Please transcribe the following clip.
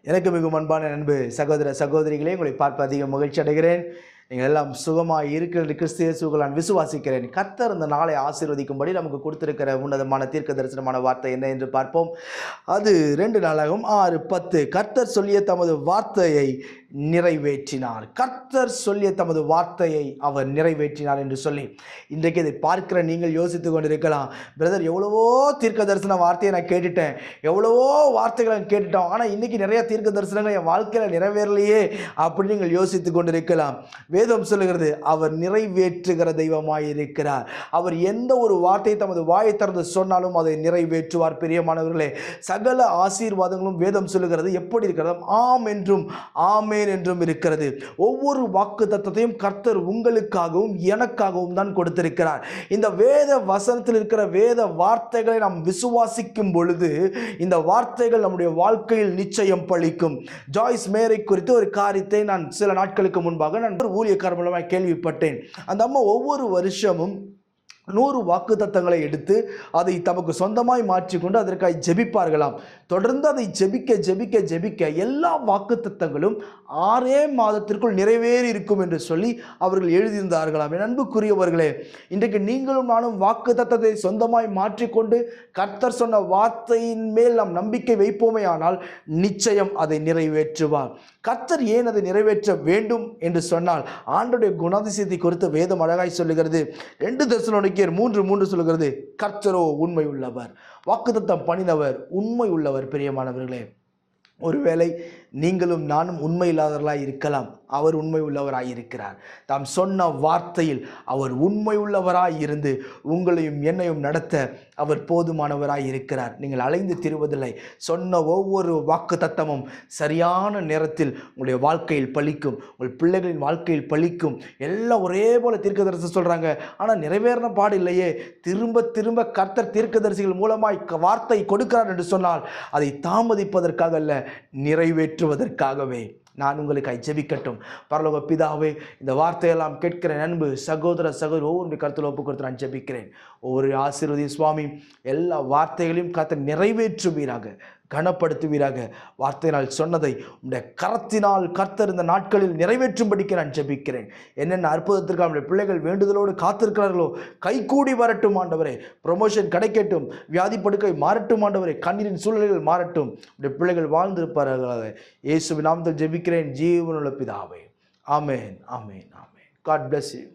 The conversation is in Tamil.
எனக்கு மிகவும் அன்பான அன்பு சகோதர சகோதரிகளே, உங்களை பார்ப்ப அதிக மகிழ்ச்சி அடைகிறேன். நீங்கள் எல்லாம் சுகமாக இருக்கிறது கிறிஸ்து இயேசுவுக்குள் நான் விசுவாசிக்கிறேன். கர்த்தர் இந்த நாளை ஆசீர்வதிக்கும்படி நமக்கு கொடுத்திருக்கிற உன்னதமான தீர்க்க தரிசனமான வார்த்தை என்ன என்று பார்ப்போம். அது 2 நாளாகவும் 6:10. கர்த்தர் சொல்லிய தமது வார்த்தையை நிறைவேற்றினார். கர்த்தர் சொல்லிய தமது வார்த்தையை அவர் நிறைவேற்றினார் என்று சொல்லி இன்றைக்கு இதை பார்க்கிற நீங்கள் யோசித்து கொண்டிருக்கலாம், பிரதர் எவ்வளவோ தீர்க்க தரிசன வார்த்தையை நான் கேட்டுட்டேன், எவ்வளவோ வார்த்தைகளை கேட்டுட்டோம், ஆனால் இன்னைக்கு நிறைய தீர்க்க தரிசனங்கள் என் வாழ்க்கையில் நிறைவேறலையே அப்படின்னு நீங்கள் யோசித்து கொண்டிருக்கலாம். வேதம் சொல்லுகிறது, அவர் நிறைவேற்றுகிற தெய்வமாய் இருக்கிறார். அவர் எந்த ஒரு வார்த்தையை தமது வாயை திறந்து சொன்னாலும் அதை நிறைவேற்றுவார். பிரியமானவர்களே, சகல ஆசீர்வாதங்களும் வேதம் சொல்லுகிறது எப்படி இருக்கிறது? ஆம் என்றும் ஆமென் என்றும் இருக்கிறது. ஒவ்வொரு வாக்கு தத்தத்தையும் கர்த்தர் உங்களுக்காகவும் எனக்காகவும் தான் கொடுத்திருக்கிறார். இந்த வேத வசனத்தில் இருக்கிற வேத வார்த்தைகளை நாம் விசுவாசிக்கும் பொழுது இந்த வார்த்தைகள் நம்முடைய வாழ்க்கையில் நிச்சயம் பலிக்கும். ஜாய்ஸ் மேரி குறித்து ஒரு காரியத்தை நான் சில நாட்களுக்கு முன்பாக நான் ஊழியக்காரர் மூலமாக கேள்விப்பட்டேன். அந்த அம்மா ஒவ்வொரு வருஷமும் 100 வாக்கு தத்தங்களை எடுத்து அதை தமக்கு சொந்தமாய் மாற்றிக்கொண்டு அதற்காக ஜெபிப்பார்களாம். தொடர்ந்து அதை ஜெபிக்க ஜெபிக்க ஜெபிக்க எல்லா வாக்கு தத்தங்களும் 6 மாதத்திற்குள் நிறைவேறி இருக்கும் என்று சொல்லி அவர்கள் எழுதியிருந்தார்களாம். என் அன்புக்குரியவர்களே, இன்றைக்கு நீங்களும் நானும் வாக்கு தத்தத்தை சொந்தமாய் மாற்றிக்கொண்டு கர்த்தர் சொன்ன வார்த்தையின் மேல் நாம் நம்பிக்கை வைப்போமே ஆனால் நிச்சயம் அதை நிறைவேற்றுவார். கர்த்தர் ஏன் அதை நிறைவேற்ற வேண்டும் என்று சொன்னால் ஆண்டவருடைய குணாதிசயத்தை குறித்து வேதம் அழகாய் சொல்லுகிறது. 2 தெசலோனிக்கேயர் 3:3 சொல்லுகிறது, கர்த்தரோ உண்மை உள்ளவர், வாக்குத்தத்தம் பண்ணினவர் உண்மை உள்ளவர். பிரியமானவர்களே, ஒருவேளை நீங்களும் நானும் உண்மை இல்லாதவர்களாய் இருக்கலாம், அவர் உண்மை உள்ளவராய் இருக்கிறார். தாம் சொன்ன வார்த்தையில் அவர் உண்மை உள்ளவராய் இருந்து உங்களையும் என்னையும் நடத்த அவர் போதுமானவராய் இருக்கிறார். நீங்கள் அலைந்து திரிவதில்லை. சொன்ன ஒவ்வொரு வாக்கு தத்தமும் சரியான நேரத்தில் உங்களுடைய வாழ்க்கையில் பலிக்கும், உங்கள் பிள்ளைகளின் வாழ்க்கையில் பலிக்கும். எல்லாம் ஒரே போல தீர்க்கதரிசி சொல்றாங்க, ஆனால் நிறைவேறின பாடு இல்லையே. திரும்ப திரும்ப கர்த்தர் தீர்க்கதரிசிகள் மூலமாய் வார்த்தை கொடுக்கிறார் என்று சொன்னால் அதை தாமதிப்பதற்காக அல்ல, நிறைவேற்றுவதற்காகவே. நான் உங்களுக்கு ஜெபிக்கட்டும். பரலோக பிதாவே, இந்த வார்த்தையெல்லாம் கேட்கிற அன்பு சகோதர சகோதரி ஒவ்வொரு கருத்தில் ஒப்பு கொடுத்து நான் ஜெபிக்கிறேன். ஒவ்வொரு ஆசீர்வதி சுவாமி, எல்லா வார்த்தைகளையும் கர்த்தர் நிறைவேற்றுவீராக, கனப்படுத்துவீராக. வார்த்தையினால் சொன்னதை உடைய கரத்தினால் கர்த்தர் இந்த நாட்களில் நிறைவேற்றும்படிக்கு நான் ஜெபிக்கிறேன். என்னென்ன அற்புதத்திற்கு நம்முடைய பிள்ளைகள் வேண்டுதலோடு காத்திருக்கிறார்களோ கைகூடி வரட்டும் ஆண்டவரே. ப்ரொமோஷன் கிடைக்கட்டும், வியாதி படுக்கை மாறட்டும் ஆண்டவரே, கண்ணீரின் சூழ்நிலைகள் மாறட்டும், உடைய பிள்ளைகள் வாழ்ந்திருப்பார்களாக. இயேசுவின் நாமத்தில் ஜெபிக்கிறேன் ஜீவனுள்ள பிதாவே. ஆமென், ஆமென், ஆமென். God bless you.